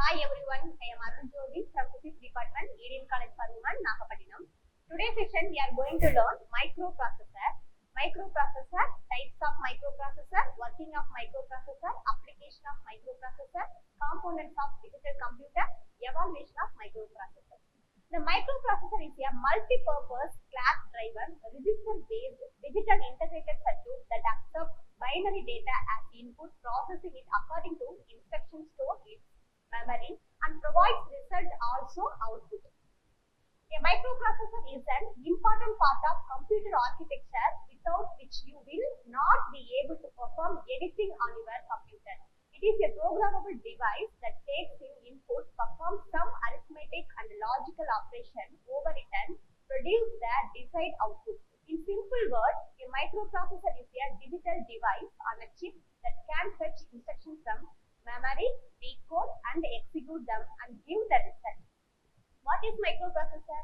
Hi everyone, I am Aruljothi from Physics Department, A.D.M.COLEGE for Women, Nagapattinam. Today's session we are going to learn microprocessor. Microprocessor, types of microprocessor, working of microprocessor, application of microprocessor, components of digital computer, evaluation of microprocessor. The microprocessor is a multi-purpose clock driven register-based digital integrated circuit that accepts binary data as input, processing it according to instruction stored in memory, and provides result also output. A microprocessor is an important part of computer architecture without which you will not be able to perform anything on your computer. It is a programmable device that takes in input, performs some arithmetic and logical operation over it and produces the desired output. In simple words, a microprocessor is a digital device on a chip that can fetch instructions from memory, decode and execute them and give the result. What is microprocessor?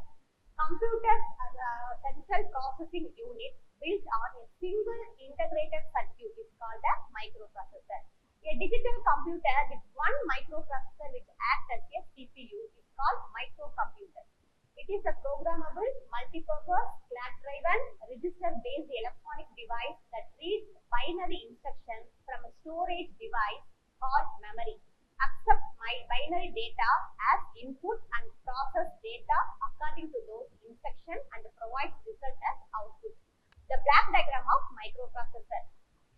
Computers are a central processing unit built on a single integrated circuit is called a microprocessor. A digital computer with one microprocessor which acts as a CPU is called microcomputer. It is a programmable, multi-purpose, clock-driven, register-based electronic device that reads binary instructions from a storage device called memory, accepts my binary data as input and process data according to those instructions and provides result as output. The block diagram of microprocessor.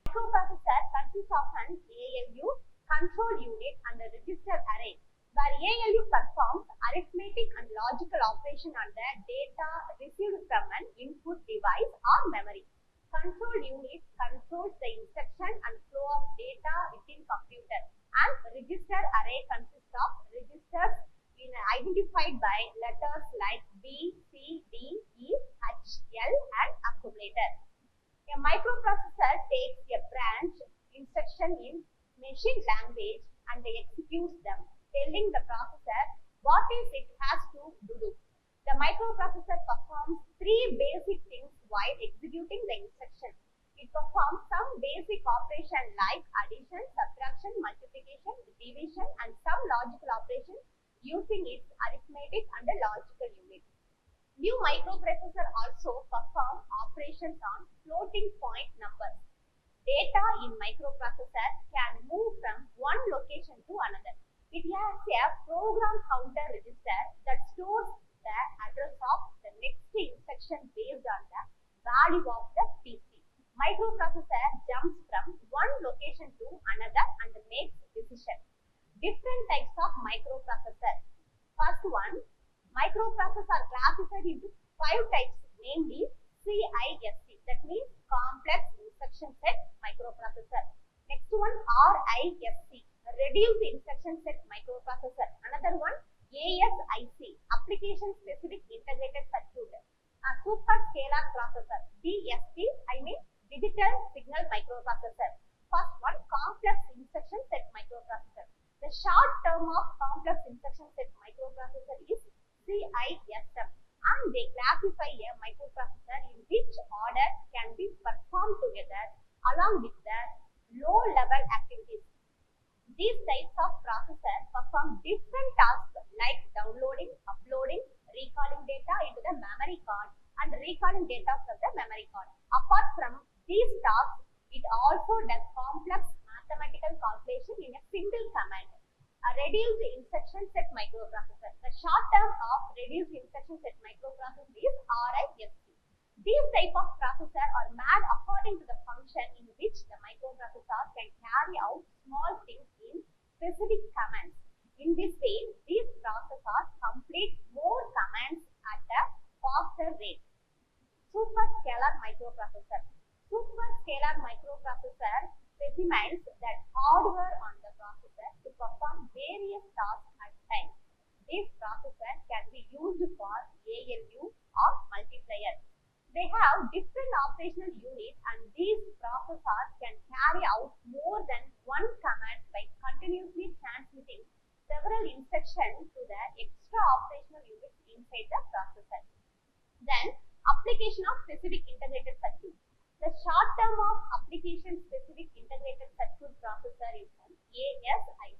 Microprocessor consists of an ALU, control unit and a register array, where ALU performs arithmetic and logical operation on the data received from an input device or memory. Control unit controls the instruction and flow of data within computer, and register array consists of registers identified by letters like B, C, D, E, H, L and accumulator. A microprocessor takes a branch instruction in machine language and executes them, telling the processor what is it has to do. The microprocessor performs three basic things while executing the instruction. It performs some basic operation like addition, subtraction, multiplication, division and some logical operations using its arithmetic and logical unit. New microprocessor also perform operations on floating point numbers. Data in microprocessor can move from one location to another. It has a program counter register that stores the address of the next instruction based on the value of the PC. Microprocessor jumps from one location to another and makes decision. Different types of microprocessor. First one, microprocessors are classified into 5 types, namely CISC, that means complex instruction set microprocessor. Next one, RISC, reduced instruction set microprocessor. Another one, ASIC, application specific integrated circuit. A super scalar processor, DSP, digital signal microprocessor. First one, complex instruction set microprocessor. The short term of complex instruction set microprocessor is CISM, and they classify a microprocessor in which order can be performed together along with the low level activities. These types of processors perform different tasks like downloading, uploading, recalling data into the memory card and recalling data from the memory card. Apart from these tasks, it also does complex mathematical calculation in a single command. A reduced instruction set microprocessor. The short term of reduced instruction set microprocessor is RISC. These type of processors are made according to the function in which the microprocessor can carry out small things in specific commands. In this way, these processors complete more commands at a faster rate. Super scalar microprocessor. Super scalar microprocessor specifies that hardware on the processor to perform various tasks at times. This processor can be used for ALU or multiplier. They have different operational units and these processors can carry out more than one command by continuously transmitting several instructions to the extra operational units inside the processor. Then, application of specific integrated circuit. The short term of application specific integrated circuit processor is an ASIC.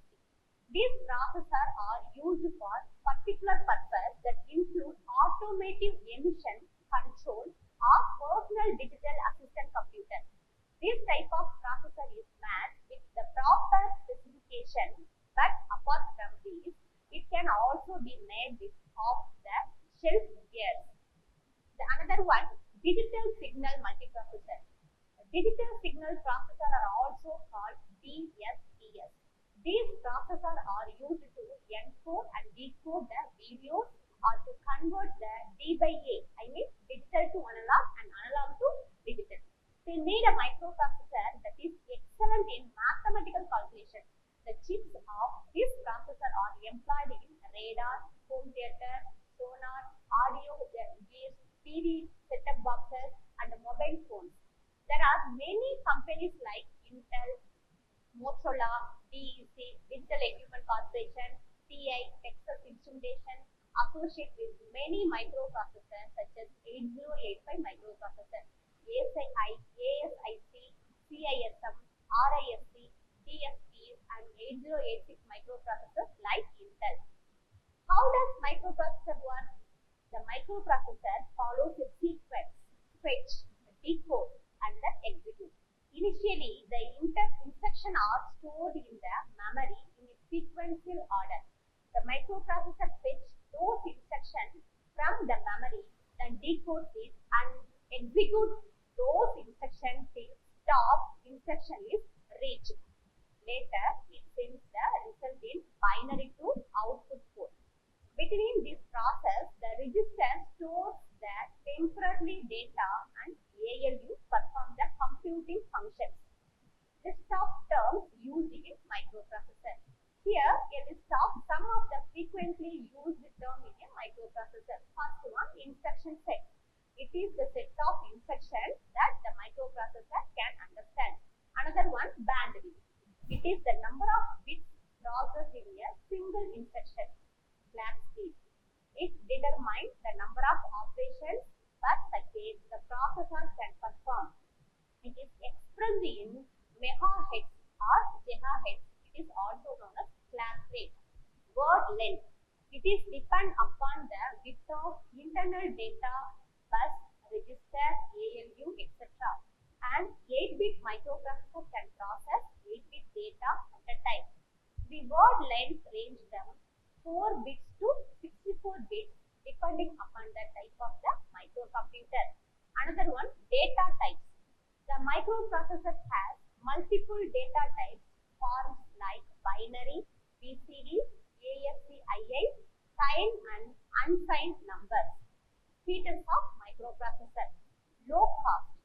These processors are used for particular purpose that include automotive emission control or personal digital assistant computer. This type of processor is made with the proper specification, but apart from these, it can also be made with off-the-shelf gears. The another one, digital signal multiprocessor. Digital signal processor are also called DSPs. These processors are used to encode and decode the videos or to convert the D by A, I mean digital to analog and analog to digital. They need a microprocessor that is excellent in mathematical calculation. The chips of this processor are employed in radar, home theater, sonar, audio gears, TV set-top boxes, and mobile phones. There are many companies like Intel, Motorola, DEC, Digital Equipment Corporation, TI, Texas Instrumentation, associated with many microprocessors such as 8085 microprocessor, ASIC, CISM, RISC, DSPs, and 8086 microprocessors like Intel. How does microprocessor work? The microprocessor follows a sequence: fetch, decode, and then execute. Initially, the instructions are stored in the memory in a sequential order. The microprocessor fetches those instructions from the memory, then decodes it and executes those instructions till stop instruction is reached. Later, it sends the result in binary to output port. Between this process, the register stores the temporary data and ALU perform the computing functions. List of terms used in microprocessor. Here, a list of some of the frequently used terms in a microprocessor. First one, instruction set. It is the set of instructions that the microprocessor can understand. Another one, bandwidth. It is the number of bits processed in a single instruction. Clock speed. It determines the number of operations per second the processor can perform. It is expressed in megahertz or gigahertz. It is also known as clock rate. Word length. It is depend upon the width of internal data bus, register, ALU, etc. And 8-bit microprocessor can process 8-bit data at a time. The word length range from 4 bits to 64 bits depending upon the type of the microcomputer. Another one, data types. The microprocessor has multiple data types, forms like binary, BCD, ASCII, signed and unsigned numbers. Features of microprocessor. Low cost.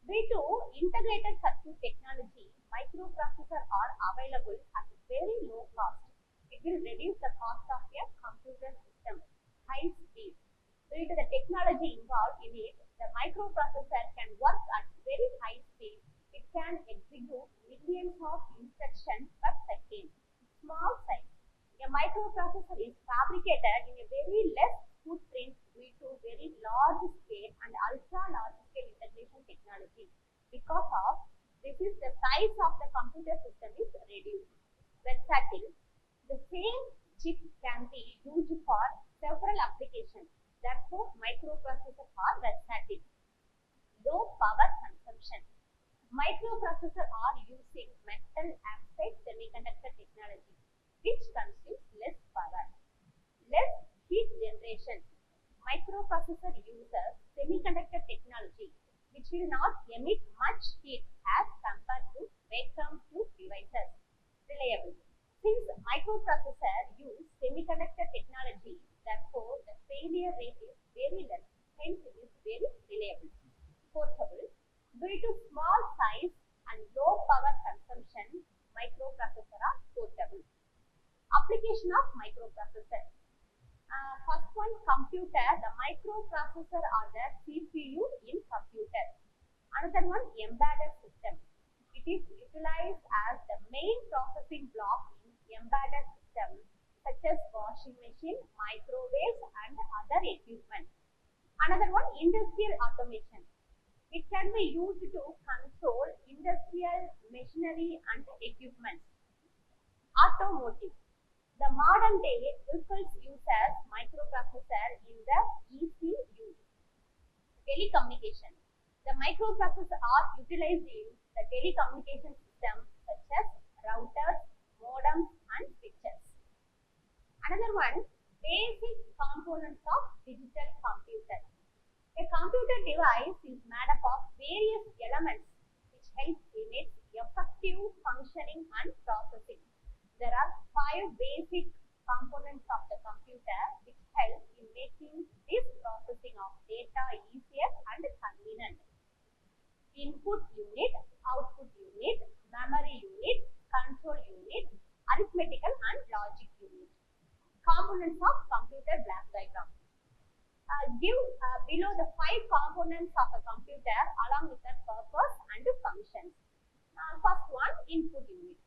Due to integrated circuit technology, microprocessors are available at very low cost. It will reduce the cost of a computer system. High speed. Due to the technology involved in it, the microprocessor can work at very high speed. It can execute millions of instructions per second. Small size. A microprocessor is fabricated in a very less footprint due to very large scale and ultra large scale integration technology. Because of this is the size of the computer system is reduced. Versatile. The same chip can be used for several applications. Therefore, microprocessors are versatile. Low power consumption. Microprocessors are using metal oxide semiconductor technology, which consumes less power. Less heat generation. Microprocessor uses semiconductor technology, which will not emit much heat as compared to vacuum-tube devices. Reliable. Since microprocessor use semiconductor technology, therefore the failure rate is very less, hence it is very reliable. Portable. Due to small size and low power consumption, microprocessors are portable. Application of microprocessor. First one, computer. The microprocessor are the CPU in computer. Another one, embedded system. It is utilized as the main processing block in embedded systems such as washing machine, microwaves, and other equipment. Another one, industrial automation. It can be used to control industrial machinery and equipment. Automotive. The modern day vehicles uses microprocessor in the ECU. Telecommunication. The microprocessors are utilized in the telecommunication system such as routers, modems, and switches. Another one, basic components of digital computer. A computer device is made up of various elements which help in its effective functioning and processing. There are 5 basic components of the computer which help in making this processing of data easier and convenient. Input unit, output unit, memory unit, control unit, arithmetical and logic unit. Components of computer block diagram. Give below the 5 components of a computer along with their purpose and functions. First one, input unit.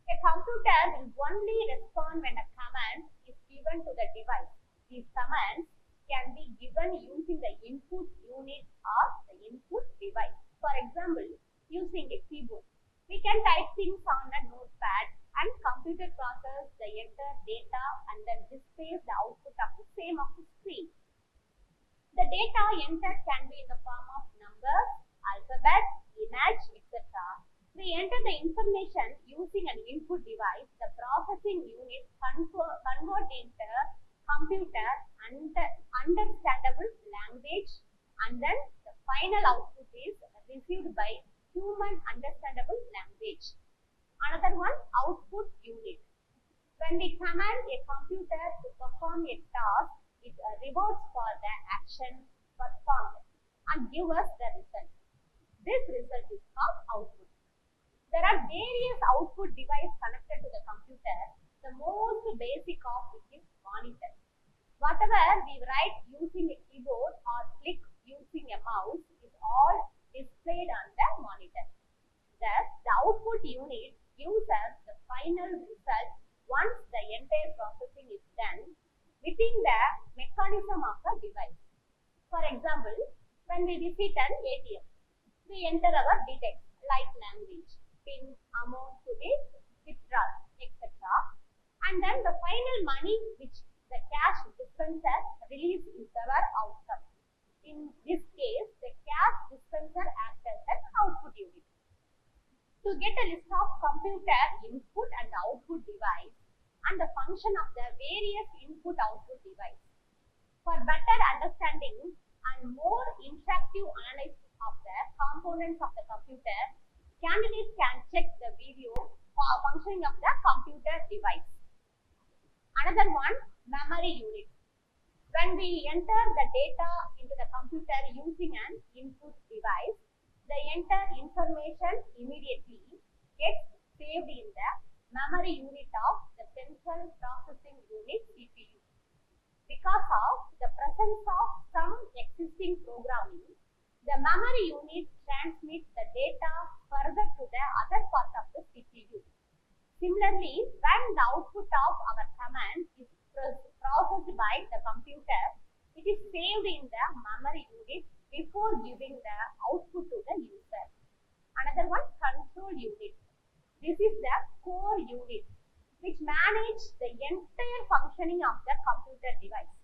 A computer will only respond when a command is given to the device. These commands can be given using the input unit or the input device. For example, using a keyboard. We can type things on a notepad and computer processes the entered data and then displays the output of the same of the screen. The data entered can be in the form of numbers, alphabet, image, etc. We enter the information using an input device. The processing unit convert into computer understandable language, and then the final output is received by human understandable language. Another one, output unit. When we command a computer to perform a task, it rewards for the action performed and gives us the result. This result is called output. There are various output devices connected to the computer. The most basic of which is monitor. Whatever we write using a keyboard or click using a mouse is all displayed on the monitor. Thus, the output unit gives us the final result once the entire processing is done within the mechanism of the device. For example, when we visit an ATM, we enter our details like language, PIN, amount to be withdrawn, etc. And then the final money which the cash dispenser releases is our outcome. In this case, the cash dispenser acts as an output unit. To get a list of computer input and output device and the function of the various input-output device. For better understanding and more interactive analysis of the components of the computer, candidates can check the video for functioning of the computer device. Another one, memory unit. When we enter the data into the computer using an input device, the entered information immediately gets saved in the memory unit of the central processing unit CPU. Because of the presence of some existing programming, the memory unit transmits the data further to the other part of the CPU. Similarly, when the output of our command is processed by the computer, it is saved in the memory unit before giving the output to the user. Another one, control unit. This is the core unit which manages the entire functioning of the computer device.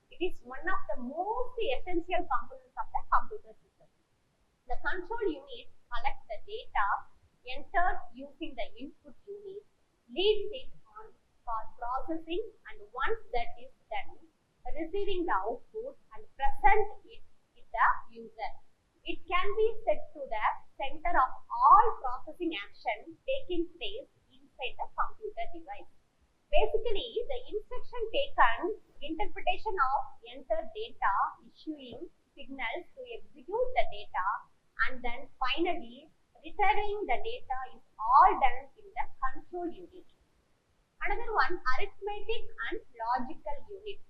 It is one of the most essential components of the computer system. The control unit collects the data entered using the input unit, leads it on for processing, and once that is done, receiving the output and present it with the user. It can be set to the center of all processing action taking place inside the computer device. Basically, the instruction taken, interpretation of entered data, issuing signals to execute the data, and then finally returning the data is all done in the control unit. Another one, arithmetic and logical unit.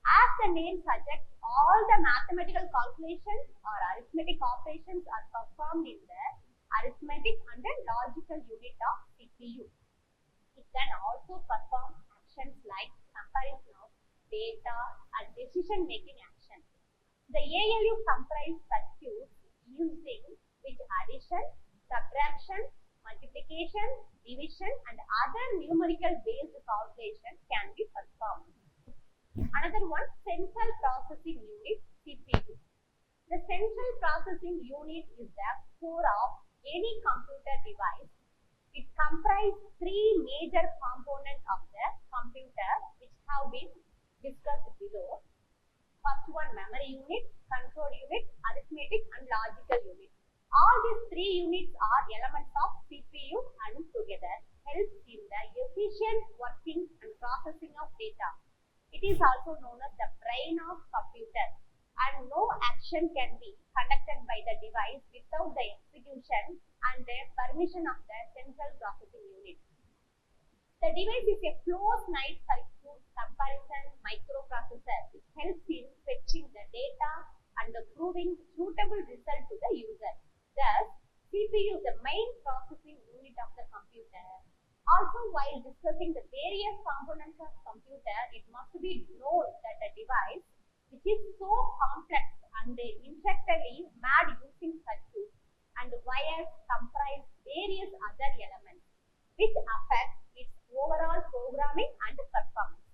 As the name suggests, all the mathematical calculations or arithmetic operations are performed in the arithmetic and the logical unit of CPU. It can also perform actions like comparison of data and decision-making actions. The ALU comprises circuits using which addition, subtraction, multiplication, division and other numerical based calculations can be performed. Another one, central processing unit, CPU. The central processing unit is the core of any computer device. It comprises three major components of the computer which have been discussed below. First one, memory unit, control unit, arithmetic and logical unit. All these three units are elements of CPU and together helps in the efficient working and processing of data. It is also known as the brain of computer, and no action can be conducted by the device without the execution and the permission of the central processing unit. The device is a close-knit circuit comparison microprocessor which helps in fetching the data and proving suitable result to the user. Thus, CPU is the main processing unit of the computer. Also, while discussing the various components of computer, it must be known that the device, which is so complex and intricately made using circuits and wires, comprise various other elements which affect its overall programming and performance.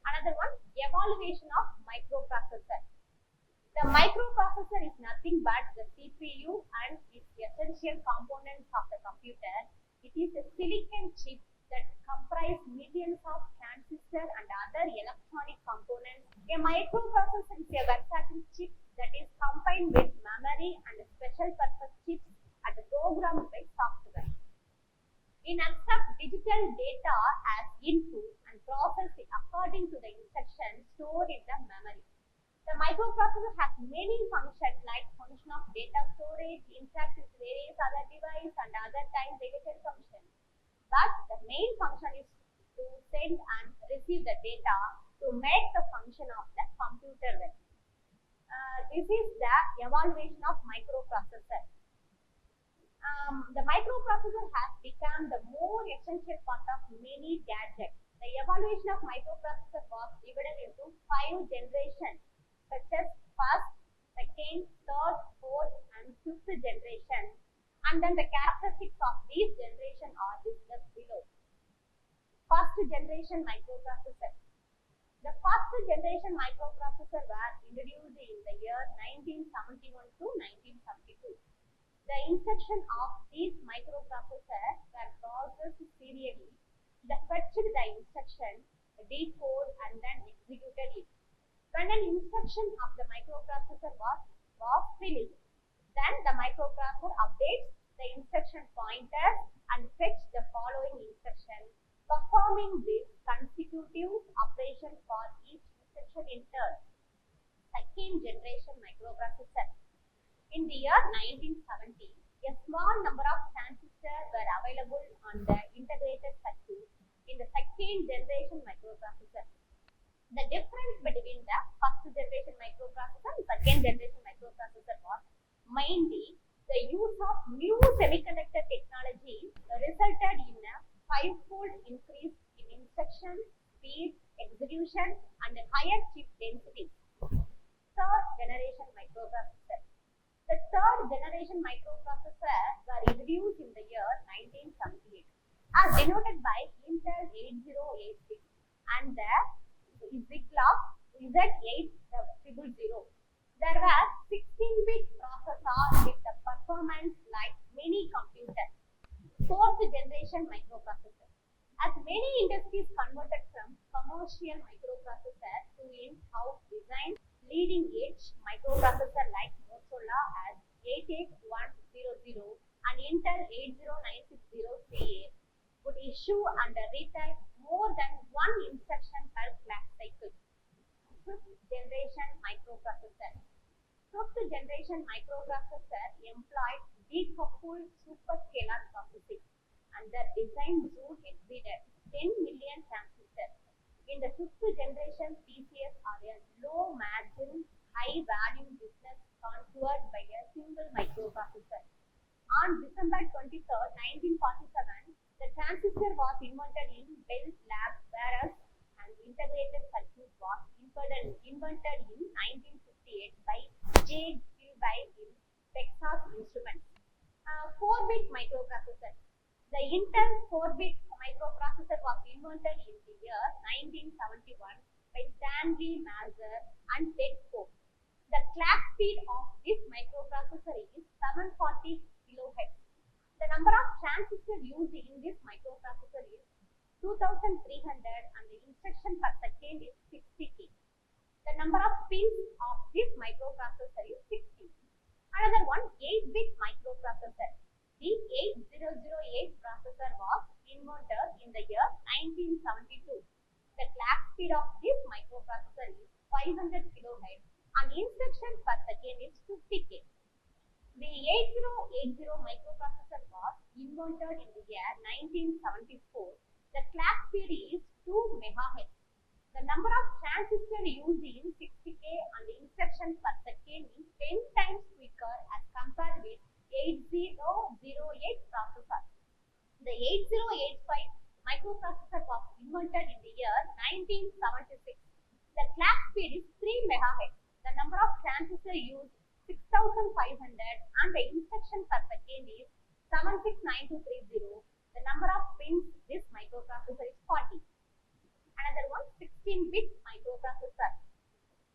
Another one, evaluation of microprocessor. The microprocessor is nothing but the CPU and its essential components of the computer. It is a silicon chip that comprises millions of transistors and other electronic components. A microprocessor is a versatile chip that is combined with memory and special purpose chips and programmed by software. It accepts digital data as input and process it according to the instructions stored in the memory. The microprocessor has many functions like function of data storage, interact with various other devices and other time-related functions. But the main function is to send and receive the data to make the function of the computer run. This is the evaluation of microprocessor. The microprocessor has become the more essential part of many gadgets. The evaluation of microprocessor was divided into 5 generations, such as first, second, third, fourth, and fifth generation. And then the characteristics of these generations are discussed below. First generation microprocessor. The first generation microprocessor were introduced in the year 1971 to 1972. The instruction of these microprocessors were processed serially. They fetched the instruction, decode, and then executed it. When an instruction of the microprocessor was finished, then the microprocessor updates the instruction pointer and fetch the following instruction, performing this consecutive operation for each instruction in turn. Second generation microprocessor. In the year 1970, a small number of transistors were available on the integrated circuit in the second generation microprocessor. The difference between the first generation microprocessor and second generation microprocessor was mainly the use of new semiconductor technology resulted in a 5-fold increase in instruction, speed, execution, and higher chip density. Third generation microprocessor. The third generation microprocessor were introduced in the year 1978, as denoted by Intel 8086 and the Z-Clock Z8000. There were 16-bit processors with the performance like mini computers. Fourth generation microprocessor. As many industries converted from commercial microprocessor to in-house design, leading edge microprocessor like Motorola as 88100 and Intel 80960CA would issue and retype more than one instruction per clock cycle. Fifth generation microprocessor. Fifth generation microprocessor employed decoupled superscalar processing, and their design soon exceeded 10 million transistors. In the fifth generation, PCs are a low margin, high value business conquered by a single microprocessor. On December 23, 1947, the transistor was invented in Bell Labs, whereas an integrated circuit was invented in 1958 by J. Kilby in Texas Instruments. 4-bit microprocessor. The Intel 4-bit microprocessor was invented in the year 1971 by Stanley Mazur and Ted Pope. The clock speed of this microprocessor is 740 kHz. The number of transistors used in this microprocessor is 2300 and the instruction per second is 60K. The number of pins of this microprocessor is 60. Another one, 8-bit microprocessor. The 8008 processor was invented in the year 1972. The clock speed of this microprocessor is 500 kHz and instruction per second is 50K. The 8080 microprocessor was invented in the year 1974. The clock speed is 2 MHz. The number of transistors used in 60K and the instruction per second is 10 times quicker as compared with 8008 processor. The 8085 microprocessor was invented in the year 1976. The clock speed is 3 MHz. The number of transistors used 6500 and the instruction per second is 769230. The number of pins this microprocessor is 40. Another one, 16-bit microprocessor.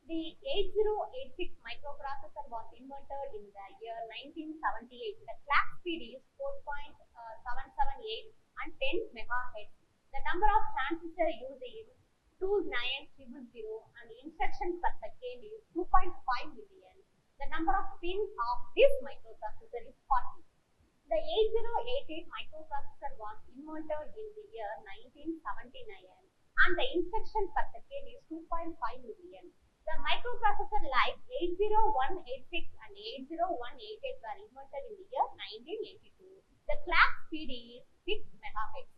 The 8086 microprocessor was invented in the year 1978. The clock speed is 4.778 and 10 MHz. The number of transistors used is 29000 and the instruction per second is 2.5 million. The number of pins of this microprocessor is 40. The 8088 microprocessor was invented in the year 1979 and the instruction per second is 2.5 million. The microprocessor like 80186 and 80188 were invented in the year 1982. The clock speed is 6 MHz.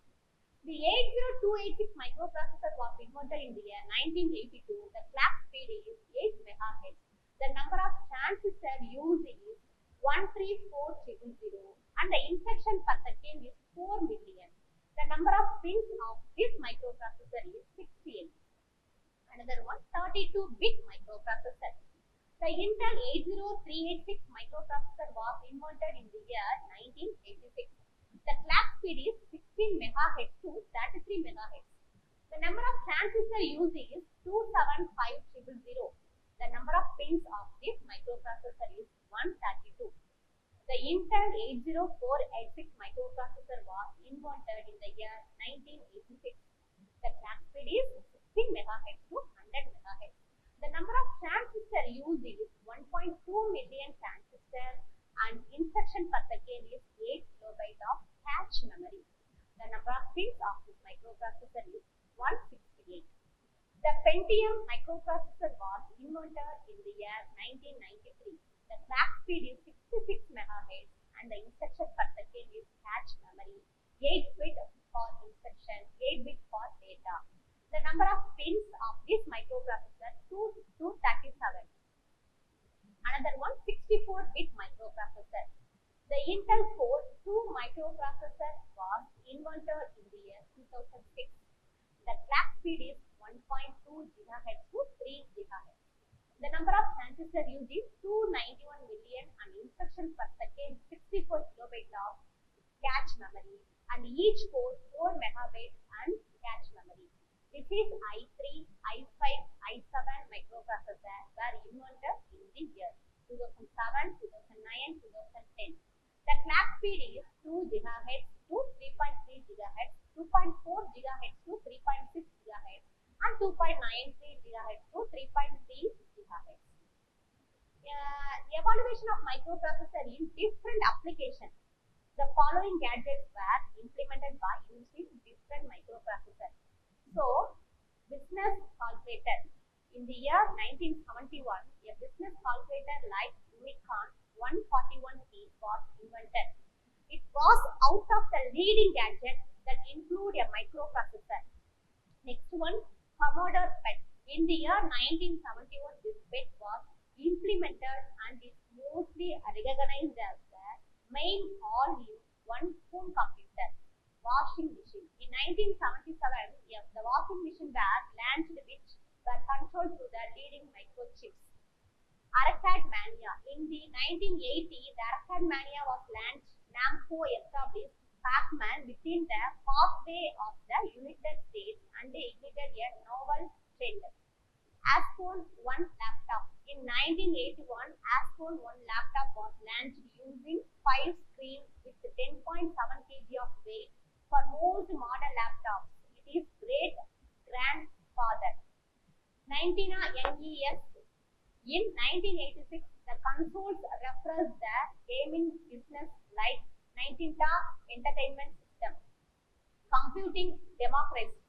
The 80286 microprocessor was invented in the year 1982. The clock speed is 8 MHz. The number of transistors used is 134000 and the instruction per second is 4 million. The number of pins of this microprocessor is 68. Another one, 32-bit microprocessor. The Intel 80386 microprocessor was invented in the year 1986. The clock speed is 16 MHz to 33 MHz. The number of transistors used is 275000. The number of pins of this microprocessor is 132. The Intel 80486 microprocessor was invented in the year 1986. The clock speed is 16 MHz to 100 MHz. The number of transistors used is 1.2 million transistors and instruction per second is 8 KB of cache memory. The number of pins of this microprocessor is 168. The Pentium microprocessor was invented in the year 1993. The clock speed is 66 MHz and the instruction per second is cache memory, 8-bit for instruction, 8-bit for data. The number of pins of this microprocessor 2 to 37. Another one, 64-bit microprocessor. The Intel Core 2 microprocessor was invented in the year 2006. The clock speed is 1.2 GHz to 3 GHz. The number of transistors used is 291 million and instruction per second 64 KB of cache memory and each core 4 MB and cache memory. This is i3, i5, i7 microprocessor were invented in the year 2007, 2009, 2010. The clock speed is 2 GHz to 3.3 GHz, 2.4 GHz to 3.6 GHz and 2.93 GHz to 3.3 GHz. Evaluation of microprocessor in different applications. The following gadgets were implemented by using different microprocessors. So, business calculator. In the year 1971, a business calculator like Unicorn 141P was invented. It was out of the leading gadgets that include a microprocessor. Next one, Commodore PET. In the year 1971, this PET was implemented and is mostly recognized as the main all-in one-phone computer. Washing machine. In 1977, the washing machine were launched which were controlled through the leading microchips. Arcade Mania. In the 1980s, the Arcade Mania was launched Namco established Pac-Man within the pathway of the United States and ignited a novel trend. Asphone 1 laptop. In 1981, Asphone 1 laptop was launched using 5 screens with 10.7 kg of weight. For most modern laptops, it is great grandfather. 19 NES. In 1986, the consoles refreshed the gaming business like 19th Entertainment System. Computing democracy.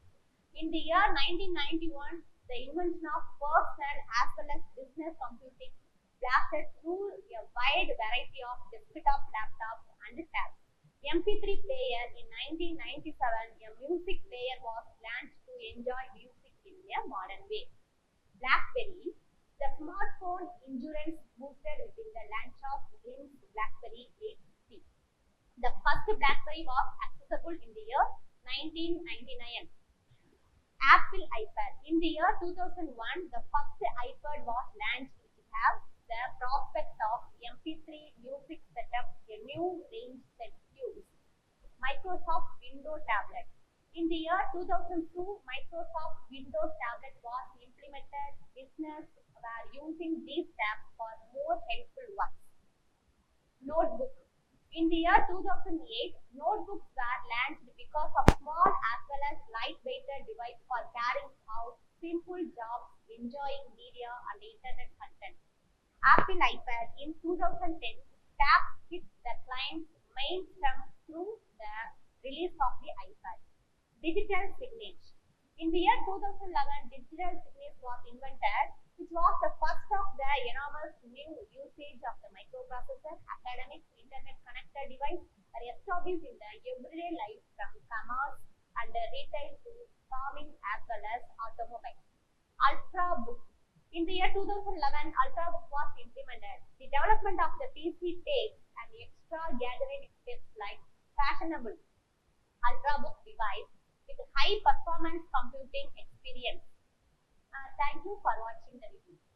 In the year 1991, the invention of personal as well as business computing blasted through a wide variety of desktop laptops and tabs. MP3 player. In 1997, a music player was launched to enjoy music in a modern way. BlackBerry. The smartphone endurance boosted within the launch of Grimm's BlackBerry 850. The first BlackBerry was accessible in the year 1999. Apple iPad. In the year 2001, the first iPad was launched, which has the prospect of MP3 music setup, a new range set use. Microsoft Windows tablet. In the year 2002, Microsoft Windows tablet was implemented. Business were using these tabs for more helpful works. Notebook. In the year 2008, notebooks were launched because of small as well as lightweighted device for carrying out simple jobs, enjoying media and internet content. Apple iPad. In 2010, Tab hit the client's mainstream through the release of the iPad. Digital signage. In the year 2011, digital signage was invented, which was the first of the enormous new usage of the microprocessor. Academic internet connected device are established in the everyday life from commerce and retail to farming as well as automobiles. Ultrabook. In the year 2011, Ultrabook was implemented. The development of the PC takes an extra gathering steps like fashionable Ultrabook device with high performance computing experience. Thank you for watching the video.